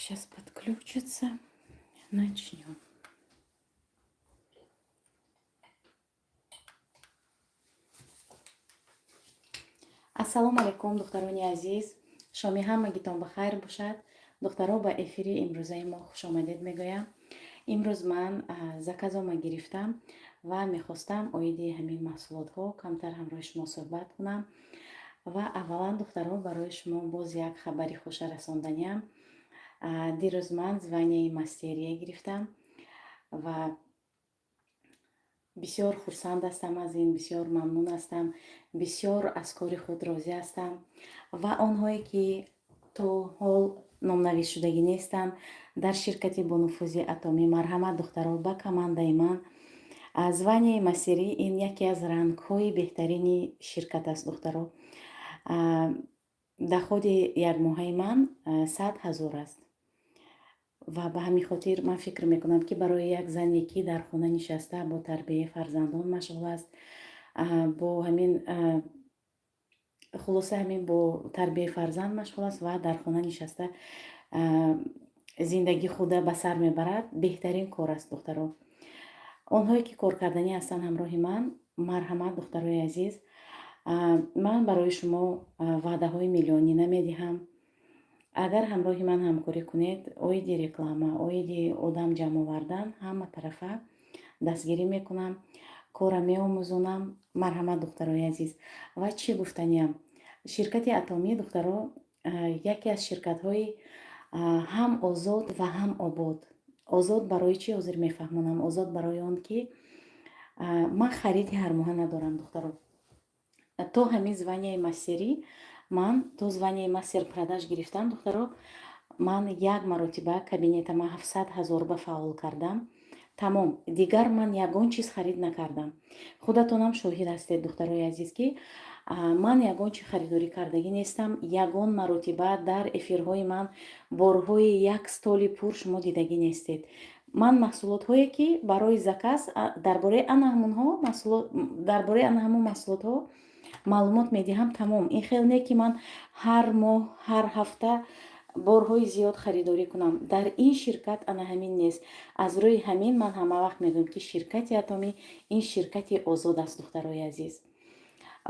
Сейчас подключится. Начнем. ассалому алайкум, духтарони азиз. шоми ҳамагитон ба хайр бошад. духтаро ба эфири имрӯзаи мо хушомадед мегӯям. имрӯз ман заказома гирифтам ва мехостам оиди ҳамин маҳсулотҳо камтар ҳамроҳи шумо суҳбат кунам. ва аввалан духтаро барои шумо боз як хабари хуша расонданиам. дирӯз ман званияи мастерия гирифтам ва бисёр хурсанд ҳастам аз ин, бисёр мамнун ҳастам, бисёр аз кори худ розӣ ҳастам. ва онҳое ки то ҳол номнависшудагӣ нестанд дар ширкати бонуфузи атомӣ марҳамат духтаро ба командаи ман. званияи мастерӣ ин яке аз рангҳои беҳтарини ширкат аст духтаро. доходи якмоҳаи ман 100 000 аст. ва ба ҳамин хотир ман фикр мекунам ки барои як зане ки дар хона нишаста бо тарбияи фарзандон машғул аст, бо ҳамин хулоса ҳамин бо тарбияи фарзанд машғул аст ва дар хона нишаста зиндагии худа ба сар мебарад, беҳтарин кор аст духтаро. онҳое ки коркарданӣ ҳастанд ҳамроҳи ман, марҳамат духтарои азиз, ман барои шумо ваъдаҳои миллионӣ намедиҳам. агар ҳамроҳи ман ҳамкорӣ кунед, оиди реклама, оиди одам ҷамъ овардан, ҳама тарафа дастгирӣ мекунам, кора меомӯзонам. марҳамат духтарои азиз. ва чӣ гуфтаниям, ширкати атомӣ духтаро яке аз ширкатҳои ҳам озод ва ҳам обод. озод барои чӣ ҳозир мефаҳмонам? озод барои он ки ман хариди ҳармоҳа надорам духтаро. то ҳамин званияи мастерӣ, ман то званияи мастер продаж гирифтам духтаро. ман як маротиба кабинетама 700 000 ба фаъол кардам. тамом, дигар ман ягон чиз харид накардам. худатонам шоҳид ҳастед духтарои азиз ки ман ягон чи харидорӣ кардагӣ нестам. ягон маротиба дар эфирҳои ман борҳои як столи пур шумо дидагӣ нестед. ман маҳсулотҳое ки барои заказ дар бораи ана ҳамон маҳсулотҳо маълумот медиҳам. тамом, ин хел не ки ман ҳар моҳ ҳар ҳафта борҳои зиёд харидорӣ кунам. дар ин ширкат ана ҳамин нест. аз рӯи ҳамин ман ҳама вақт мегӯям ки ширкати атомӣ ин ширкати озод аст духтарои азиз.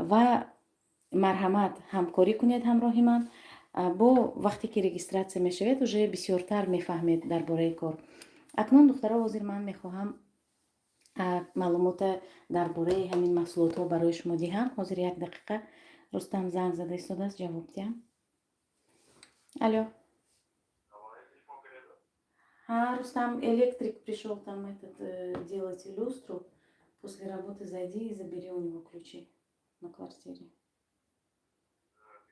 ва марҳамат ҳамкорӣ кунед ҳамроҳи ман. бо вақте ки регистратсия мешавед уже бисёртар мефаҳмед дар бораи кор. акнун духтаро ҳозир ман мехоҳам маълумота дар бораи ҳамин маҳсулотҳо барои шумо диҳам. ҳозир як дақиқа. рустам занг зада истодааст, ҷавоб диҳам. алло. Рустам, электрик пришел там делать люстру. После работы зайди и забери у него ключи на квартире.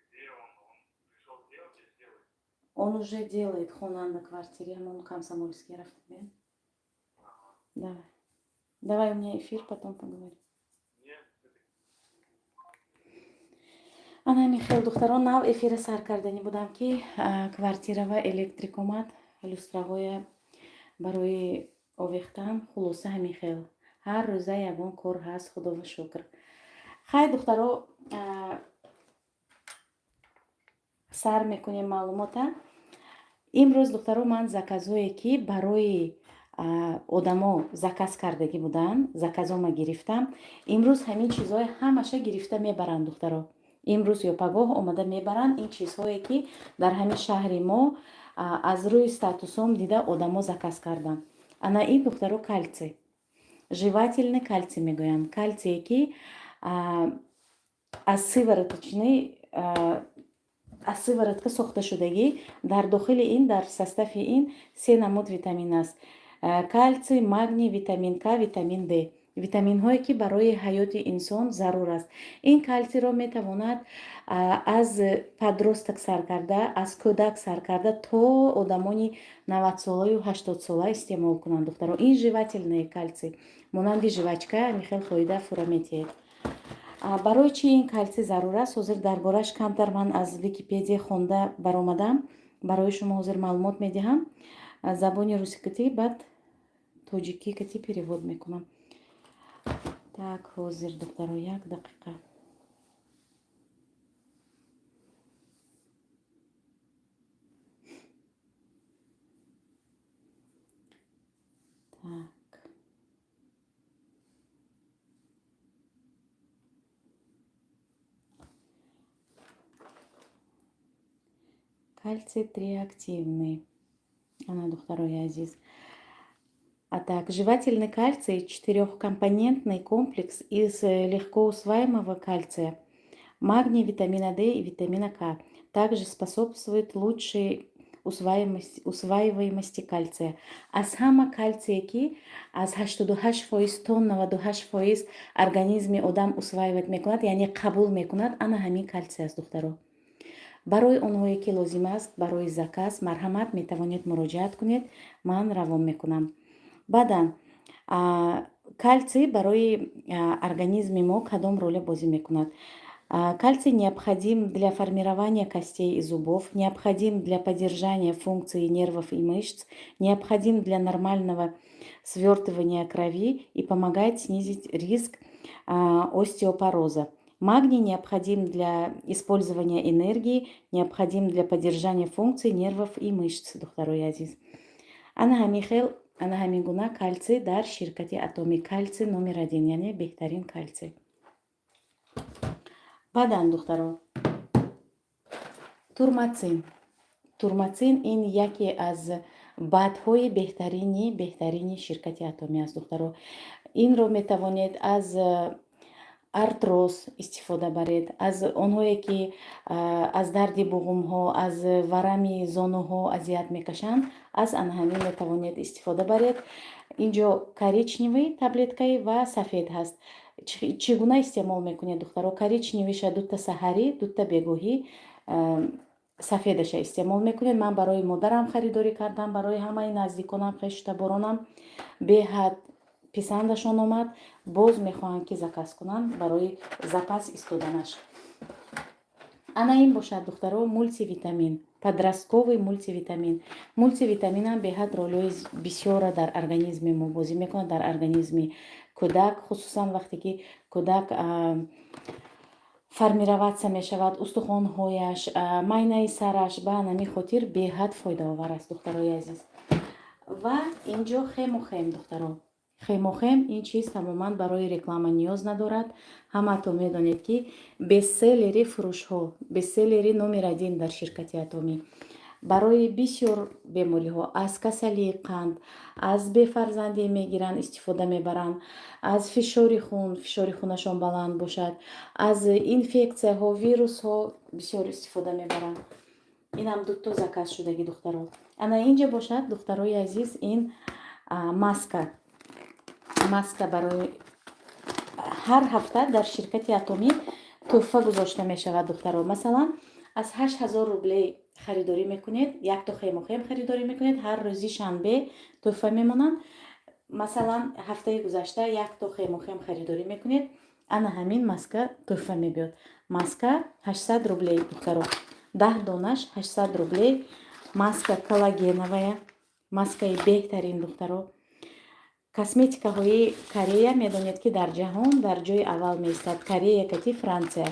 Где он? Он пришел делать или сделает? Он уже делает хона на квартире. Он комсомольский рафтбен. Давай. Давай, у меня эфир, потом поговорим. Нет. ана михел духтаро нав эфира сар кардани будам ки квартира ва электрик омад, люстраҳое барои овехтан. хулоса ҳамин хел ҳар рӯза ягон кор ҳаст. худова шукр. хай духтаро, сар мекунем маълумота. имрӯз духтаро ман заказое ки барои одамо заказ кардагӣ буданд, заказома гирифтам. имрӯз ҳамин чизҳои ҳамаша гирифта мебаранд духтаро. имрӯз ё пагоҳ омада мебаранд ин чизҳое ки дар ҳамин шаҳри мо аз рӯи статусом дида одамо заказ карданд. ана ин духтаро кальций, жевательный кальций мегӯянд. кальцие ки аз сыворотка сохташудагӣ. дар дохили ин, дар состави ин 3 намуд витамин аст. кальций, магний, витамин К, витамин Д. витаминҳое ки барои ҳаёти инсон зарур аст. ин кальцийро метавонад аз подросток сар карда, аз кӯдак сар карда то одамони 90-солаю 80-сола истеъмол кунанд духтаро. ин жевательный кальций монанди жевачка михел фоида фураметиед. барои чӣ ин кальций зарур аст? ҳозир дар бораш камтар ман аз википедия хонда баромадам. барои шумо ҳозир маълумот медиҳам. забони русӣ кати баъд тоҷикӣ кати перевод мекунам. так ҳозир духтаро як дақиқа. Кальций триактивный. Ана, духтарои азиз. А так, жевательный кальций – четырехкомпонентный комплекс из легко усваиваемого кальция, магния, витамина D и витамина К. Также способствует лучшей усваиваемости кальция. Аз ҳама кальцие ки аз 88% то 98% организми одам усваивать мекунад, яъне қабул мекунад, ана ҳамин кальций аст, духтаро. барои онҳое ки лозим аст барои заказ марҳамат метавонед муроҷиат кунед, ман равон мекунам. баъдан кальций барои организми мо кадом роля бозӣ мекунад? Кальций необходим для формирования костей и зубов, необходим для поддержания функций нервов и мышц, необходим для нормального свертывания крови и помогает снизить риск остеопороза. Магний необходим для использования энергии, необходим для поддержания функций нервов и мышц, духтарои азиз. Ана ҳамин гуна кальций дар ширкати Атоми. Кальций номер 1, яъне беҳтарин кальций. баъдан, духтаро, турмацин ин яке аз баъдҳои беҳтарини ширкати Атоми аст, духтаро. Инро метавонед аз артроз истифода баред, аз онҳое ки аз дарди буғумҳо, аз варами зонуҳо азият мекашанд, аз анҳамин метавонед истифода баред. инҷо коричневый таблеткаи ва сафед ҳаст. чӣ гуна истеъмол мекунед, духтаро? Коричневиша дутта саҳарӣ, дутта бегоҳӣ, сафедаша истеъмол мекунед. ман барои модарам харидорӣ кардам, барои ҳамаи наздиконам, хештаборонам беҳад писандашон омад. боз мехоҳанд ки заказ кунанд барои запас истоданаш. ана ин бошад, духтаро, мультивитамин, подростковый мультивитамин. Мультивитаминам беҳад ролҳои бисёра дар организми мо бозӣ мекунад, дар организми кӯдак, хусусан вақте ки кӯдак формироватсия мешавад, устухонҳояш, майнаи сараш ба ҳамин хотир беҳад фоидаовар аст, духтарои азиз. ва инҷо хемохем, духтаро. хемохем ин чиз тамоман барои реклама ниёз надорад. ҳамаатон медонед ки бестселлери фурӯшҳо, бестселлери номер 1 дар ширкати Атоми. барои бисёр бемориҳо, аз касалии қанд, аз бефарзандӣ мегиранд, истифода мебаранд, аз фишори хунашон баланд бошад, аз инфексияҳо, вирусҳо бисёр истифода мебаранд. инам дутто заказ шудаги, духтаро. ана инҷа бошад, духтарои азиз, ин маска барои ҳар ҳафта дар ширкати Атоми тӯҳфа гузошта мешавад, духтаро. масалан, аз 8000 рублей харидорӣ мекунед, якто хемохем харидорӣ мекунед, ҳар рӯзи шанбе тӯҳфа мемонанд. масалан, ҳафтаи гузашта якто хемохем харидорӣ мекунед, ана ҳамин маска тӯҳфа мебиёд. маска 800 рублей, духтаро. 10 донаш 800 рублей. маска коллагеновая, маскаи беҳтарин, духтаро. косметикаҳои Корея медонед ки дар ҷаҳон дар ҷои аввал меистад. Корея кати Франсия.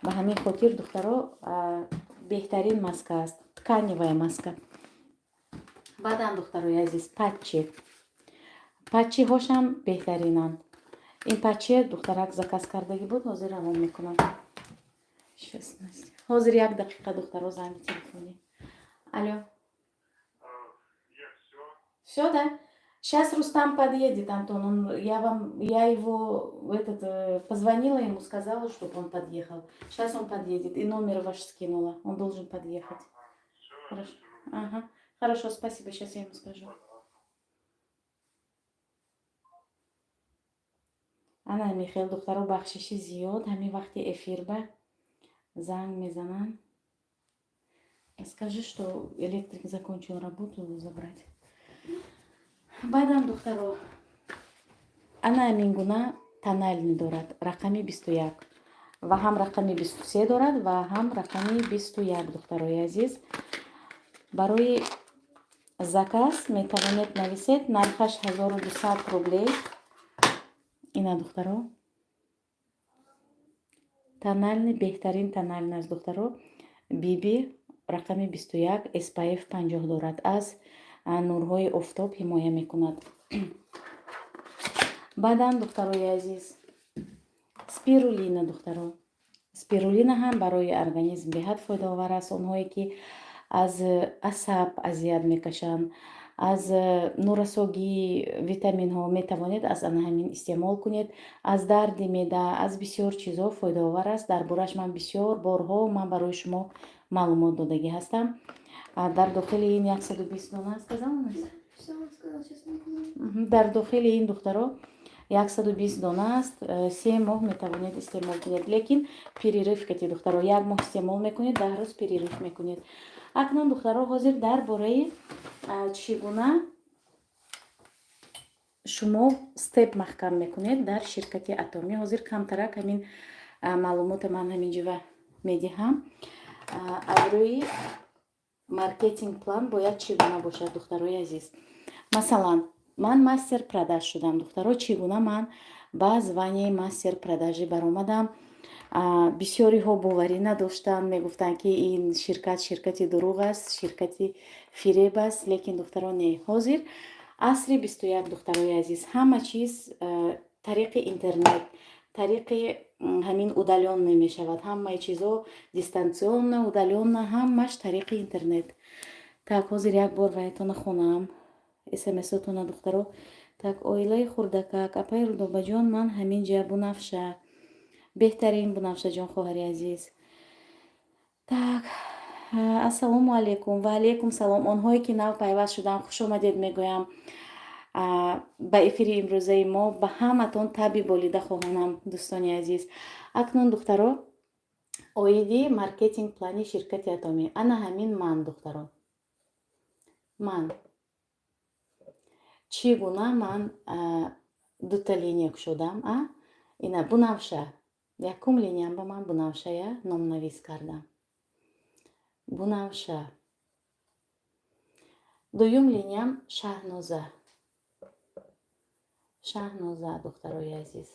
ба ҳамин хотир, духтаро, беҳтарин маска аст. Тканевая маска. баъдан, духтарои азиз, патчиҳошам беҳтаринанд. ин патчи духтарак заказ кардагӣ буд, ҳозир равон мекунам. ҳозир 1 дақиқа, духтаро, занги телефонӣ. алло. Всё, да? Сейчас Рустам подъедет, Антон. Я его позвонила ему, сказала, чтобы он подъехал. Сейчас он подъедет. И номер ваш скинула. Он должен подъехать. Хорошо. Ага. Хорошо, спасибо. Сейчас я ему скажу. ана михел, духтаро, бахшиши зиёд. ҳамин вақти эфир ба занг мезананд. Скажи, что электрик закончил работу, забрать. баъдан, духтаро, ана ҳамин гуна тональный дорад, рақами 21 ва ҳам рақами 23 дорад ва ҳам рақами 21, духтарои азиз. барои заказ метавонед нависед. нархаш 1200 рублей. ина, духтаро, тональный, беҳтарин тональный аст, духтаро. биби рақами 21, SPF 50 дорад. аз нурҳои офтоб ҳимоя мекунад. баъдан, духтарои азиз, спирулина, духтаро. спирулина ҳам барои организм беҳад фоидаовар аст. онҳое ки аз асаб азият мекашанд, аз нурасогии витаминҳо метавонед аз ана ҳамин истеъмол кунед, аз дарди меъда, аз бисёр чизҳо фоидаовар аст. Дар борааш ман бисёр борҳо ман барои шумо маълумот додагӣ ҳастам. Дар дохили ин 120 дона сказал аст? Дар дохили ин духтаро 120 дона аст. 3 моҳ метавонед истеъмол кунед, лекин перерив кати духтаро 1 моҳ истеъмол мекунед, 10 рӯз перерив мекунед. Акнун духтаро ҳозир дар бораи чӣ гуна шумо степ маҳкам мекунед дар ширкати Атоми. Ҳозир камтарак ҳамин маълумота ман ҳаминҷива медиҳам. Аз рӯи маркетинг план бояд чӣ гуна бошад духтарои азиз. Масалан, ман мастер продаж шудам духтаро. Чӣ гуна ман ба званияи мастер продажӣ баромадам. бисёриҳо боварӣ надоштанд, мегуфтанд ки ин ширкати дурӯғ аст, ширкати фиреб аст, лекин духтаро не. Ҳозир асри 21 духтарои азиз, ҳама чиз тариқи интернет, тариқи ҳамин удалённа мешавад. Ҳамаи чизҳо дистансионна, удалённа, ҳамаш тариқи интернет. Так, ҳозир як бор ваятона хонам смс-отона духтаро. Так, оилаи хурдакак, апаи Рудобаҷон, ман ҳаминҷа Бунафша, беҳтарин Бунафшаҷон хоҳари азиз. Так, ассалому алайкум. Ва алайкум салом. Онҳое ки нав пайваст шуданд, хуш омадед мегӯям ба эфири имрӯзаи мо. Ба ҳаматон таби болида хоҳонам дӯстони азиз. Акнун духтаро оиди маркетинг плани ширкати Атоми. Ана ҳамин ман духтаро. Ман чӣ гуна ман дута линия кушодам. Ина Бунафша. Якум линиям ба ман Бунафшая номнавис кардам. Бунафша. Дуюм линиям Шаҳноза. Шаҳноза духтарои азиз.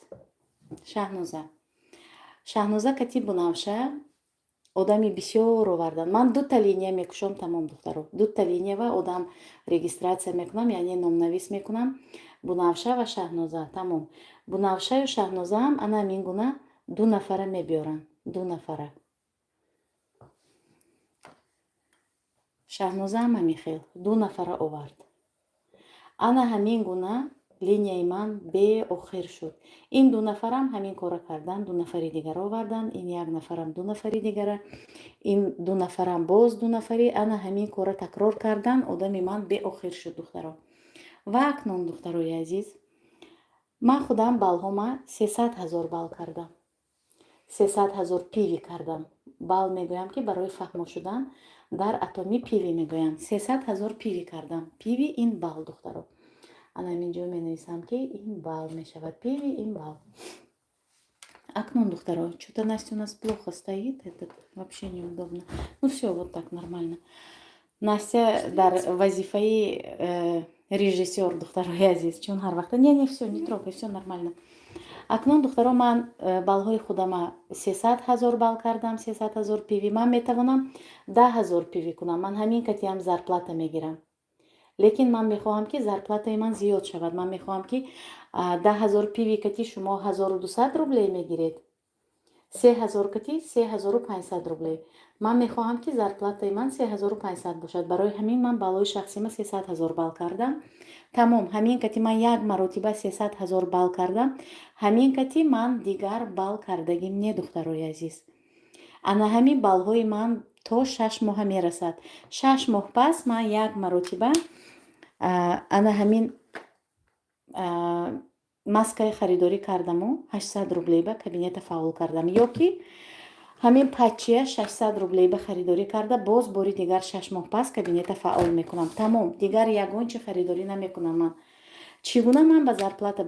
Шаҳноза. Шаҳноза кати Бунафша одами бисёр овардан. Ман дута линия мекушом тамом духтаро. Дута линия ва одам регистратсия мекунам, яъне номнавис мекунам. Бунафша ва Шаҳноза тамом. Бунафшаю Шаҳнозаам ана ҳамин гуна 2 нафара мебиёранд. 2 нафара. Шаҳнозаам ҳамин хел 2 нафара овард. Ана ҳамин гуна линияи ман беохир шуд. Ин 2 нафарам ҳамин кора кардан, 2 нафари дигар овардан, ин 1 нафарам 2 нафари дигара, ин 2 нафарам боз 2 нафари, ана ҳамин кора такрор кардан, одами ман беохир шуд духтаро. Ва акнун духтарои азиз, ман худам балҳома 300 000 бал кардам. 300 000 пиви кардам. Бал мегӯям ки барои фаҳмо шудан дар Атоми пиви мегӯям. 300 000 пиви кардам. Пиви ин бал духтаро. Ана ҳаминҷо менависам ки ин бал мешавад. Пиви ин бал. Акнун духтаро, что-то Настя у нас плохо стоит. Это вообще неудобно. Ну все, вот так нормально. Настя дар вазифаи режиссер духтарои азиз. Чун ҳар вақта не все, не трогай, все нормально. Акнун духтаро ман балҳои худама 300 000 бал кардам. 300 000 пиви. Ман метавонам 10 000 пиви кунам. Ман ҳамин катиам зарплата мегирам. лекин ман мехоҳам ки зарплатаи ман зиёд шавад. Ман мехоҳам ки 10 000 пиви кати шумо 1200 рублей мегиред. 3000 кати 3500 рублей. Ман мехоҳам ки зарплатаи ман 3500 бошад. Барои ҳамин ман балои шахсима 300 000 бал кардам. Тамом. Ҳамин кати ман як маротиба 300 000 бал кардам. Ҳамин кати ман дигар бал кардагим не духтарои азиз. Ана ҳамин балҳои ман то 6 моҳа мерасад. 6 моҳ пас ман як маротиба ана ҳамин маскаи харидорӣ кардаму 800 рублей ба кабинета фаъол кардам. ё ки ҳамин патчия 600 рублей ба харидорӣ карда, боз бори дигар 6 моҳ пас кабинета фаъол мекунам. Тамом. Дигар ягонча харидорӣ намекунам ман. чӣ гуна ман ба зарплата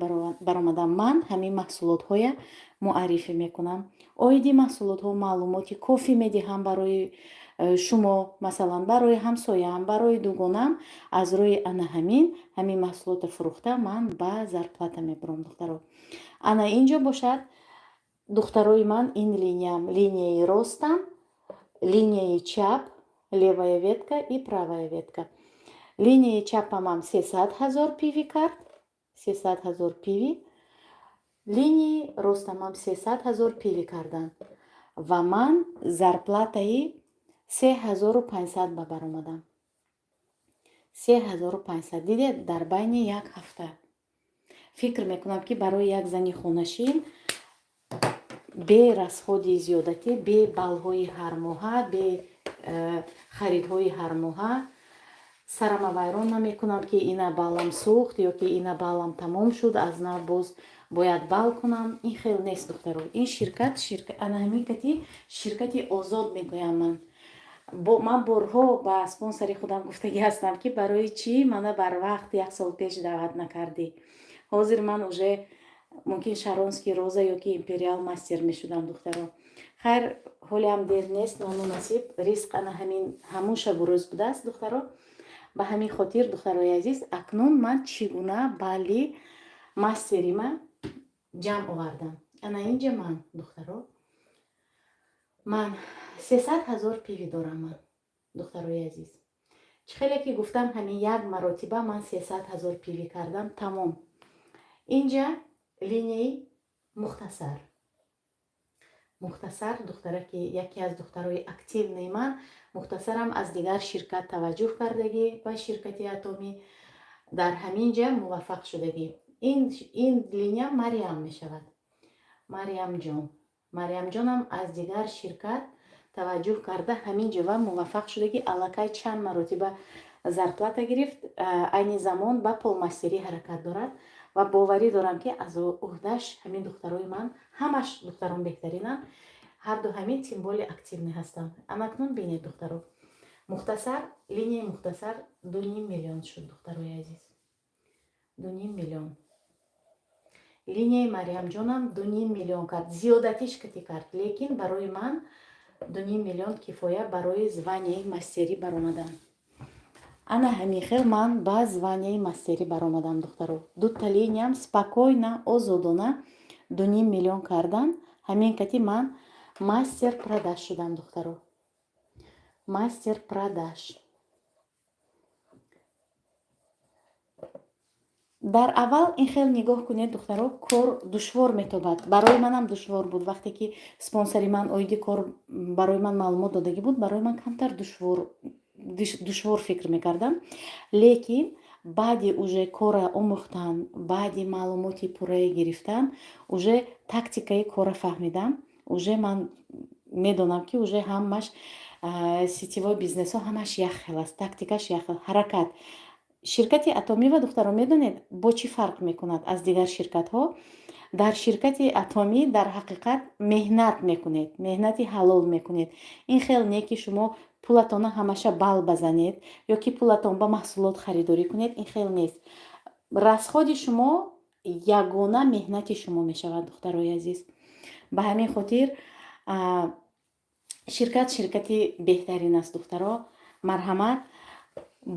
баромадам? Ман ҳамин маҳсулотҳоя муаррифӣ мекунам. оиди маҳсулотҳо маълумоти кофӣ медиҳам барои шумо, масалан барои ҳамсоям, барои дугонаам. аз рӯи ана ҳамин маҳсулота фурӯхта ман ба зарплата мебарам духтаро. ана инҷо бошад духтарои ман ин линиям, линияи ростам, линияи чап, левая ветка и правая ветка. линияи чапамам 300 000 пиви кард. 300 000 пиви. линияи ростамам 300 000 пиви кардан. Ва ман зарплатаи 3500 ба бар омадам. 3500 дидед дар байни як ҳафта. фикр мекунам ки барои як зани хонашин бе расходи зиёдатӣ, бе балҳои ҳармоҳа, бе харидҳои ҳармоҳа сарама вайрон намекунам ки ина балам сӯхт ё ки ина балам тамом шуд, аз нав боз бояд бал кунам. Ин хел нест духтаро. Ин ширкат анаҳамикати ширкати озод мегӯям ман. Ман борҳо ба спонсори худам гуфтагӣ ҳастам ки барои чӣ мана барвақт як сол пеш даъват накардӣ. ҳозир ман уже мумкин шаронский роза ё ки империал мастер мешудам духтаро. хайр ҳолиам дер нест, нону насиб, ризқ ана ҳамин ҳамун шабу рӯз будааст духтаро. ба ҳамин хотир духтарои азиз, акнун ман чӣ гуна бали мастерима ҷамъ овардам. ана инҷа ман духтаро, ман 300 000 пиви дорам. Ман духтарои азиз, чӣ хеле ки гуфтам ҳамин як маротиба ман 300 000 пиви кардам, тамом. инҷа линияи мухтасар духтара ки яке аз духтарои активни ман, мухтасарам аз дигар ширкат таваҷҷӯҳ кардагӣ ба ширкати атомӣ, дар ҳамин ҷа муваффақ шудагӣ. ин линия Мариам мешавад. Мариамҷонам аз дигар ширкат таваҷҷӯҳ карда ҳамин ҷа ва муваффақ шудагӣ аллакай чанд маротиба зарплата гирифт. Айни замон ба полмастерӣ ҳаракат дорад ва боварӣ дорам ки аз уҳдаш ҳамин духтарои ман, ҳамаш духтарон беҳтаринанд, ҳарду ҳамин тимболи активӣ ҳастанд. Анакнун бинед духтаро, мухтасар, линияи мухтасар 2,5 миллион шуд духтарои азиз. 2,5 миллион. линияи Мариамҷонам 2,5 миллион кард. Зиёдатиш кати кард, лекин барои ман 2,5 миллион кифоя барои званияи мастерӣ баромадан. ана ҳамин хел ман ба званияи мастерӣ баромадам духтаро. Дута линиям спокойна, озодона 2,5 миллион кардан. ҳамин кати ман мастер продаж шудам духтаро. Мастер продаж. дар аввал ин хел нигоҳ кунед духтаро, кор душвор метобад. Барои манам душвор буд. Вақте ки спонсори ман оиди кор барои ман маълумот додагӣ буд, барои ман камтар душвор фикр мекардам. Лекин баъди уже кора омӯхтан, баъди маълумоти пуррае гирифтан, уже тактикаи кора фаҳмидам. Уже ман медонам ки уже ҳамаш сетевой бизнесҳо ҳамаш як хел аст. Тактикаш як хел. Ҳаракат. ширкати атомӣ ва духтаро медонед бо чӣ фарқ мекунад аз дигар ширкатҳо? дар ширкати атомӣ дар ҳақиқат меҳнат мекунед, меҳнати ҳалол мекунед. ин хел не ки шумо пулатона ҳамаша бал базанед ё ки пулатон ба маҳсулот харидорӣ кунед. ин хел нест. расходи шумо ягона меҳнати шумо мешавад духтарои азиз. ба ҳамин хотир ширкати беҳтарин аст духтаро. марҳамат,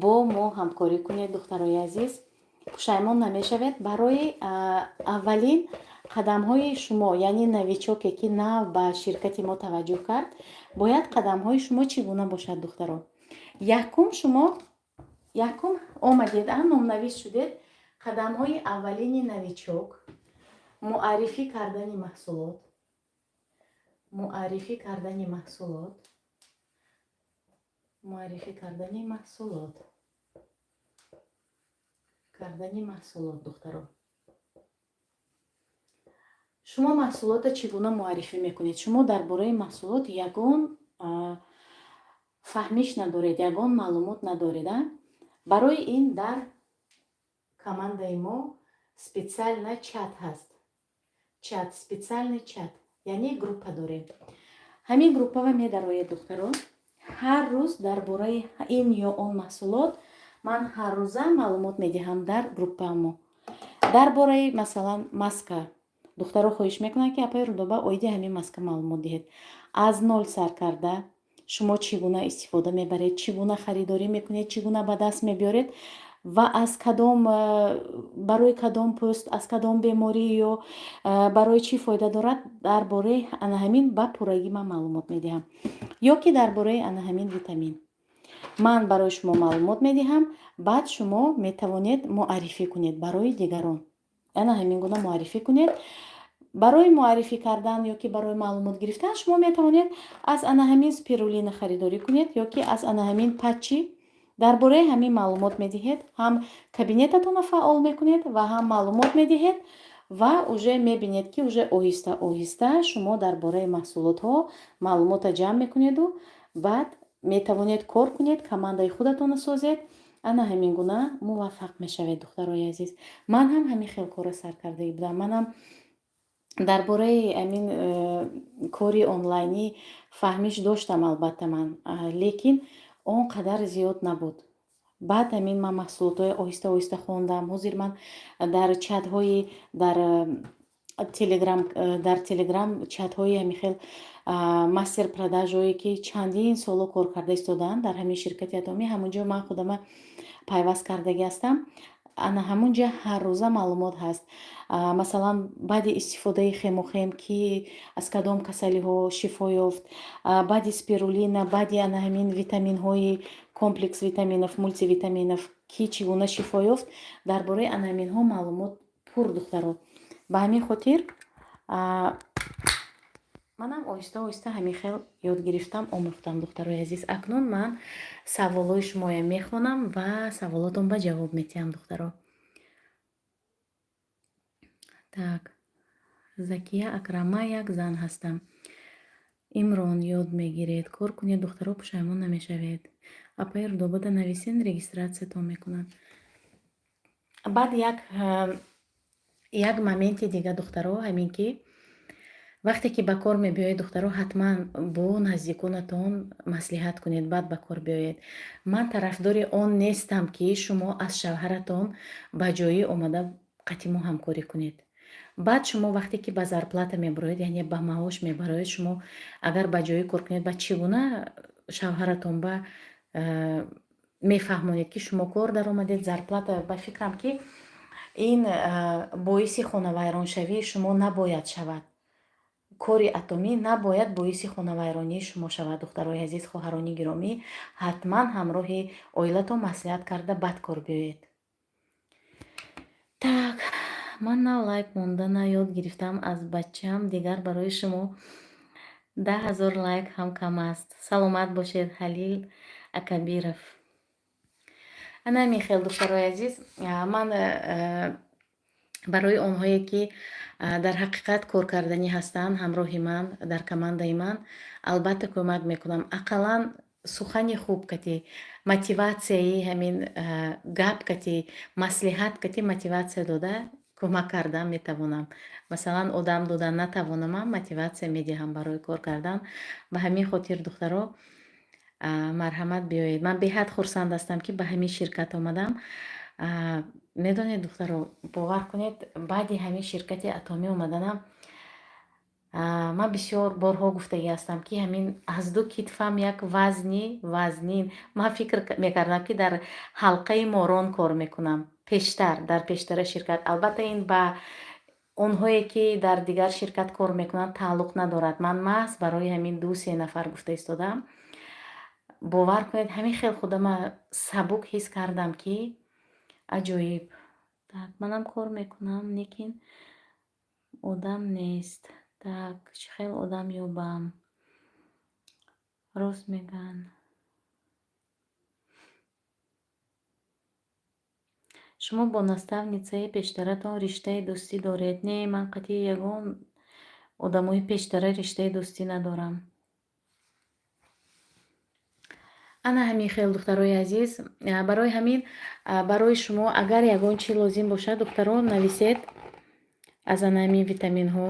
бо мо ҳамкорӣ кунед духтарои азиз. пушаймон намешавед. барои аввалин қадамҳои шумо, яъне новичоке ки нав ба ширкати мо таваҷҷӯҳ кард, бояд қадамҳои шумо чӣ гуна бошад духтаро? якум омадед, номнавис шудед. қадамҳои аввалини новичок: муаррифӣ кардани маҳсулот, муаррифӣ кардани маҳсулот, муаррифӣ кардани маҳсулот, кардани маҳсулот духтаро. шумо маҳсулотро чӣ гуна муаррифӣ мекунед? шумо дар бораи маҳсулот ягон фаҳмиш надоред, ягон маълумот надоред. барои ин дар командаи мо специальна чат ҳаст. Специальный чат, яъне группа дорем. ҳамин группава медароед духтаро. ҳар рӯз дар бораи ин ё он маҳсулот ман ҳар рӯза маълумот медиҳам дар группаи мо. дар бораи масалан маска, духтаро хоҳиш мекунам ки апаи Рудоба оиди ҳамин маска маълумот диҳед. аз нол сар карда шумо чӣ гуна истифода мебаред, чӣ гуна харидорӣ мекунед, чӣ гуна ба даст мебиёред ва аз кадом барои кадом пӯст, аз кадом беморӣ ё барои чӣ фоида дорад, дар бораи ана ҳамин ба пуррагӣ ман маълумот медиҳам. ё ки дар бораи ана ҳамин витамин ман барои шумо маълумот медиҳам. баъд шумо метавонед муаррифӣ кунед барои дигарон. ана ҳамин гуна муаррифӣ кунед. барои муаррифӣ кардан ё ки барои маълумот гирифтан шумо метавонед аз ана ҳамин спирулина харидорӣ кунед ё ки аз ана ҳамин патчи дар бораи ҳамин маълумот медиҳед. Ҳам кабинетатонро фаъол мекунед ва ҳам маълумот медиҳед ва уже мебинед ки уже оҳиста оҳиста шумо дар бораи маҳсулотҳо маълумота ҷамъ мекунеду баъд метавонед кор кунед, командаи худатонро созед. ана ҳамин гуна муваффақ мешавед, духтарои азиз. Ман ҳам ҳамин хел корро сар карда будам. Манам дар бораи амин кори онлайнӣ фаҳмиш доштам албатта ман, лекин он қадар зиёд набуд. баъд амин ман маҳсулотҳои оҳиста оҳиста хондам. ҳозир ман дар чатҳои дар телеграм чатҳои ҳамин хел мастер продажое ки чандин соло кор карда истодаам дар ҳамин ширкати атомӣ, ҳамунҷо ман худама пайваст кардагӣ ҳастам. ана ҳамунҷа ҳаррӯза маълумот ҳаст. Масалан баъди истифодаи хемохем ки аз кадом касалиҳо шифо ёфт, баъди спирулина, баъди ана ҳамин витаминҳои комплекс витаминов, мультивитаминов ки чӣ гуна шифо ёфт, дар бораи ана ҳаминҳо маълумот пур, духтаро. ба ҳамин хотир манам оҳиста оҳиста ҳамин хел ёд гирифтам, омӯхтам, духтарои азиз. Акнун ман саволҳои шумоям мехонам ва саволотон ба ҷавоб метиҳам, духтаро. Так, Закия Акрама як зан ҳастам. Имрон ёд мегиред, кор кунед, духтаро, пушаймон намешавед. Апаи рудобада нависен, регистратсиятон мекунад. баъд як моменти дига, духтаро, ҳамин ки вақте ки ба кор мебиёед, духтаро, ҳатман бо наздиконатон маслиҳат кунед, баъд ба кор биёед. Ман тарафдори он нестам ки шумо аз шавҳаратон ба ҷоӣ омада қатимо ҳамкорӣ кунед. баъд шумо вақте ки ба зарплата мебароед, яъне ба маош мебароед, шумо агар ба ҷоӣ кор кунед, ба чӣ гуна шавҳаратон ба мефаҳмонед ки шумо кор даромадед, зарплата. Ба фикрам ки ин боиси хонавайроншавии шумо набояд шавад. кори атомӣ набояд боиси хонавайронии шумо шавад, духтарои азиз, хоҳарони гиромӣ. ҳатман ҳамроҳи оилатон маслиҳат карда баъд кор биёед. Так, ман на лайк мондана ёд гирифтам аз бачам. Дигар барои шумо 10,000 лайк ҳам кам аст. Саломат бошед, Халил Акабиров. ана ҳамин хел, духтарои азиз, ман барои онҳое ки дар ҳақиқат коркарданӣ ҳастанд, ҳамроҳи ман дар командаи ман, албатта кӯмак мекунам. ақаллан сухани хуб кати, мотиватсияи ҳамин гап кати, маслиҳат кати, мотиватсия дода кӯмак кардан метавонам. Масалан одам додан натавонам, мотиватсия медиҳам барои кор кардан. ба ҳамин хотир, духтаро, марҳамат биёед. Ман беҳад хурсанд ҳастам ки ба ҳамин ширкат омадам. медонед, духтаро, бовар кунед, баъди ҳамин ширкати атомӣ омаданам, ман бисёр борҳо гуфтагӣ ҳастам ки ҳамин аз ду китфам як вазнин. Ман фикр мекардам ки дар ҳалқаи морон кор мекунам, пештар, дар пештара ширкат. Албатта ин ба онҳое ки дар дигар ширкат кор мекунанд тааллуқ надорад. Ман маҳз барои ҳамин 2-3 нафар гуфта истодам. бовар кунед, ҳамин хел худама сабук ҳис кардам ки аҷоиб. Так, манам кор мекунам, лекин одам нест. Так, чӣ хел одам ёбам? Рост меган. шумо бо наставницаи пештаратон риштаи дӯстӣ доред? Не, ман қатъи ягон одамои пештара риштаи дӯстӣ надорам. ана ҳамин хел, духтарои азиз, барои ҳамин барои шумо агар ягон чӣ лозим бошад, духтаро, нависед. аз ана ҳамин витаминҳо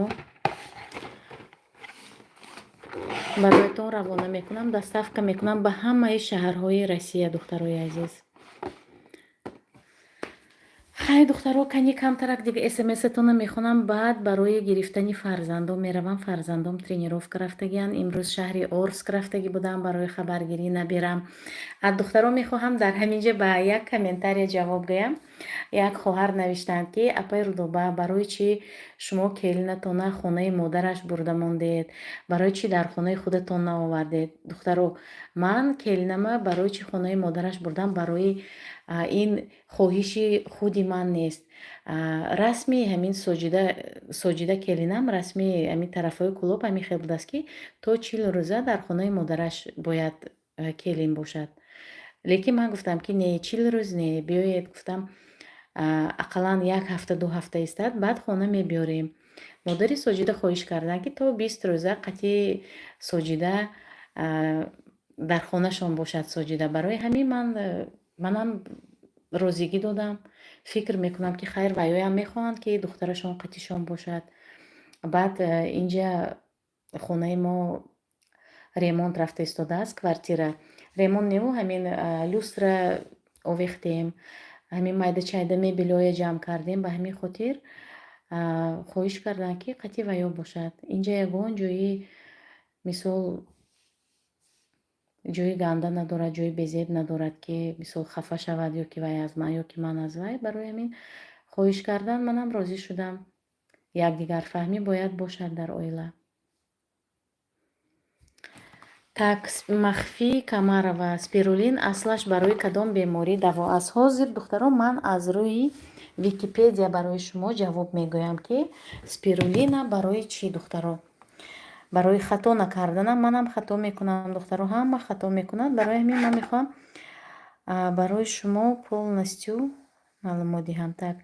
бароятон равона мекунам, доставка мекунам ба ҳамаи шаҳрҳои Россия, духтарои азиз. хай, духтаро, кани камтарак дига смс-тонро мехонам. Баъд барои гирифтани фарзандом меравам. фарзандом тренировка рафтагиянд. имрӯз шаҳри Орск рафтагӣ будам барои хабаргирӣ набирам. аз духтаро мехоҳам дар ҳаминҷа ба як комментария ҷавоб гоям. як хоҳар навиштанд, ки апаи Рудоба, барои чӣ шумо келинатонро хонаи модараш бурда мондед? Барои чӣ дар хонаи худатон наовардед? Духтаро, ман келинама барои чӣ хонаи модараш бурдам? Барои ин хоҳиши худи ман нест. Расми ҳамин Соҷида келинам, расми ҳамин тарафҳои клуб ҳамин хел будааст, ки то 40 рӯза дар хонаи модараш бояд келин бошад. Лекин ман гуфтам, ки не 40 рӯз не, биёед, гуфтам ақаллан 1 ҳафта 2 ҳафта истад, баъд хона мебиёрем. Модари Соҷида хоҳиш карданд, ки то 20 рӯза қатъи Соҷида дар хонашон бошад. Соҷида барои ҳамин манам розигӣ додам. Фикр мекунам, ки хайр ваёям мехоҳанд, ки духтарашон қатъишон бошад. Баъд инҷа хонаи мо ремонт рафта истодааст, квартира ремонт неву, ҳамин люстра овехтем, ҳамин майда-чайда мебелоя ҷамъ кардем. Ба ҳамин хотир хоҳиш карданд, ки қатъи ваё бошад. Инҷа ягон ҷои мисол ҷои ганда надорад, ҷои безеб надорад, ки мисол хафа шавад ё ки вай аз ман ё ки ман аз вай. Барои ҳамин хоҳиш карданд, манам розӣ шудам. Якдигарфаҳмӣ бояд бошад дар оила. Так, махфии Камарова. Спирулин аслаш барои кадом беморӣ даво аст? Ҳозир духтарон, ман аз рӯи Википедия барои шумо ҷавоб мегӯям, ки спирулина барои чӣ, духтаро? Барои хато накарданам. Манам хато мекунам, духтаро, ҳама хато мекунад. Барои ҳамин ман мехоҳам барои шумо полностью маълумот диҳам. Так,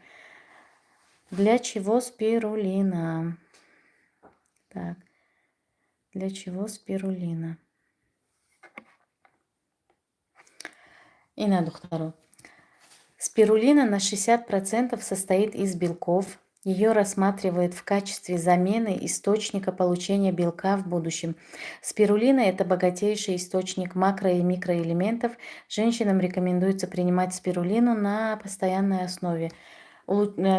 для чего спирулина? Так, для чего спирулина? Ина, духтаро. Спирулина на 60% состоит из белков. Ее рассматривают в качестве замены источника получения белка в будущем. Спирулина – это богатейший источник макро- и микроэлементов. Женщинам рекомендуется принимать спирулину на постоянной основе.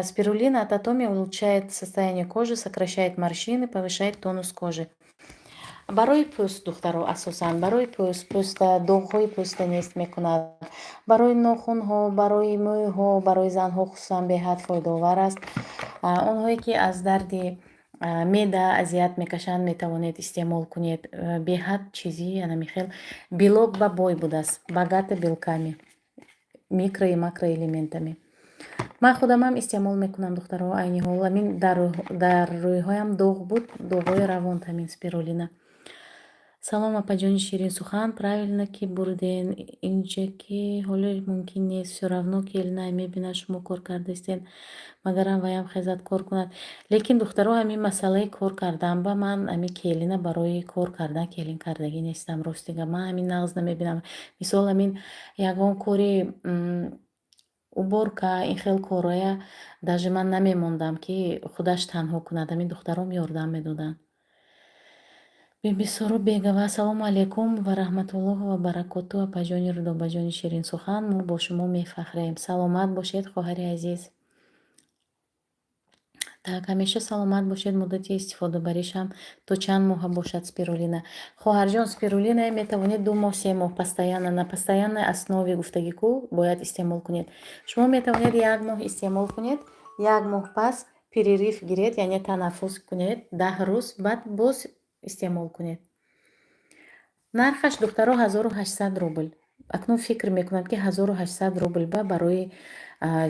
Спирулина от атомии улучшает состояние кожи, сокращает морщины, повышает тонус кожи. барои пӯст, духтаро, асосан барои пӯста доғҳои пӯста нест мекунад. Барои нохунҳо, барои мӯйҳо, барои занҳо хусусан беҳад фоидаовар аст. Онҳое ки аз дарди меъда азият мекашанд, метавонед истеъмол кунед. Беҳад чизи янамихел белок ба бой будааст, богата белками, микро и макроэлементами. Ман худамам истеъмол мекунам, духтаро. Айни ҳол амин дар рӯйҳоям доғ буд, доғҳои равонд ҳамин спирулина. Салом, апаҷони ширинсухан, правилно ки бурден инҷа, ки ҳоло мумкин нест, всё равно келинай мебинад шумо кор кардаистед, магарам ваям хезад кор кунад. Лекин духтаро, ҳамин масъалаи кор кардан ба ман, ҳамин келина барои кор кардан келин кардагӣ нестам. Ростига ман ҳамин нағз намебинам. Мисол ҳамин ягон кори уборка, ин хел корая даже ман намемондам, ки худаш танҳо кунад. Ҳамин духтаром ёрдам медоданд. Бибисоро Бегова. Ассалому алайкум ва раҳматуллоҳи ва баракоту. Апаҷони Рудобаҷони ширинсухан, мо бо шумо мефахрем. Саломат бошед, хоҳари азиз. Так, ҳамеша саломат бошед. Муддати истифодабаришам то чанд моҳа бошад спирулина? Хоҳарҷон, спирулина метавонед 2 моҳ 3 моҳ постоянно, на постоянной основе гуфтагӣ ку бояд истеъмол кунед. Шумо метавонед 1 моҳ истеъмол кунед, 1 моҳ пас перерив гиред, яъне танаффус кунед 10 рӯз, баъд боз истеъмол кунед. Нархаш, духтаро, 1800 рубл. Акнун фикр мекунам, ки 1800 рубл ба барои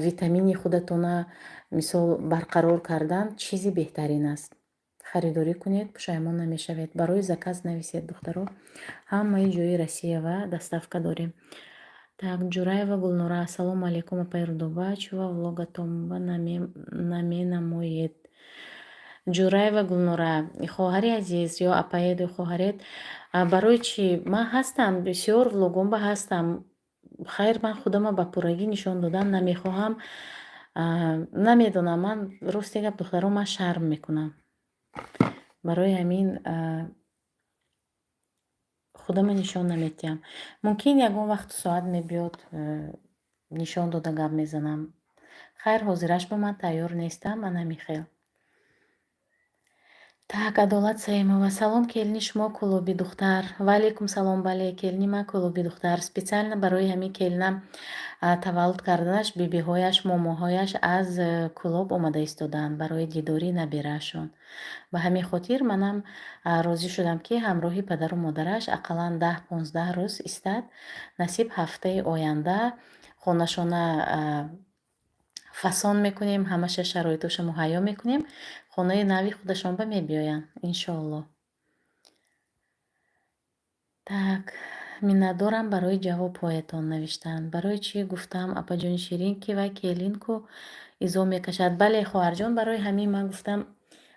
витамини худатона мисол барқарор кардан чизи беҳтарин аст. Харидорӣ кунед, пушаймон намешавед. Барои заказ нависед, духтаро. Ҳамаи ҷои Россия ва доставка дорем. Так, Ҷураева Гулнора. Ассалому алайкум, апаи Рудоба. Чува влогатонба наменамоед? Ҷураева Гулнора, хоҳари азиз ё апаед ё хоҳарет, барои чӣ? Ман ҳастам, бисёр влогомба ҳастам. Хайр, ман худама ба пуррагӣ нишон додан намехоҳам. Намедонам, ман рости гап, духтаро, ман шарм мекунам. Барои ҳамин худама нишон намедиҳам. Мумкин ягон вақту соат мебиёд, нишон дода гап мезанам. Хайр, ҳозираш ба ман тайёр нестам, ан ҳамин хел. Так, Адолат Саимова. Салом, келини шумо кулуби духтар. Ва алейкум салом. Бале, келини ман кулуби духтар. Специально барои ҳамин келина таваллуд карданаш бибиҳояш, момоҳояш аз кулоб омада истоданд барои дидори набираашон. Ба ҳамин хотир манам розӣ шудам, ки ҳамроҳи падару модараш ақаллан 10-15 рӯз истад. Насиб ҳафтаи оянда хонашона фасон мекунем, ҳамаша шароитоша муҳайё мекунем. Хонаи нави худашон ба мебиёянд иншоалло. Так, миннатдорам барои ҷавобҳоятон навиштанд. Барои чӣ гуфтам апаҷони ширин ки вай келинку изо мекашад. Бале хоҳарҷон, барои ҳамин ман гуфтам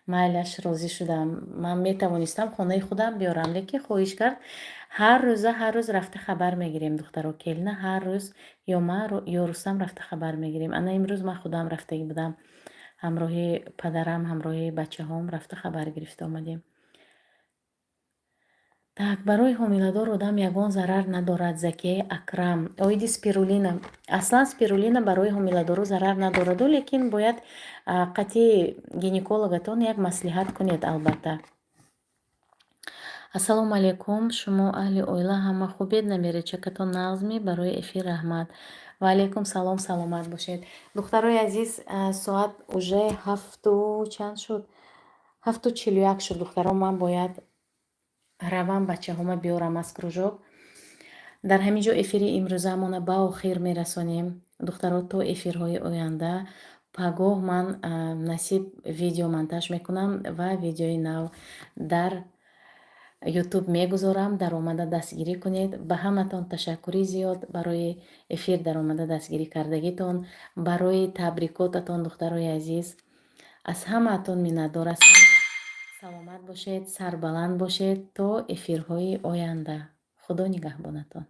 майлаш розӣ шудам. Ман метавонистам хонаи худам биёрам, лекин хоҳиш кард ҳар рӯз рафта хабар мегирем духтаро. Келина ҳар рӯз ё ман ё Рустам рафта хабар мегирем. Ана имрӯз ман худам рафтагӣ будам. ҳамроҳи падарам, ҳамроҳи бачаҳом рафта хабар гирифта омадем. Так, барои ҳомиладор одам ягон зарар надорад. Закияи Акрам. Оиди спирулина. Аслан спирулина барои ҳомиладору зарар надораду, лекин бояд қатъи гинекологатон як маслиҳат кунед албатта. Ассалому алайкум. Шумо аҳли оила ҳама хубед? Намеред чакатон нағз ми? Барои эфир раҳмат. Ва алайкум салом, саломат бошед. Духтарои азиз, соат уже 7 чанд шуд? 7:41 шуд. Духтаро, ман бояд равам бачаҳома биёрам аз кружок. Дар ҳамин ҷо эфири имрӯзаамона ба охир мерасонем. Духтаро, то эфирҳои оянда пагоҳ ман насиб видео монтаж мекунам ва видеои нав дар ютуб мегузорам. Даромада дастгирӣ кунед. Ба ҳаматон ташаккури зиёд барои эфир даромада дастгирӣ кардагитон, барои табрикотатон. Духтарои азиз, аз ҳамаатон миннатдор ҳастам. саломат бошед, сарбаланд бошед то эфирҳои оянда. худо нигаҳбонатон.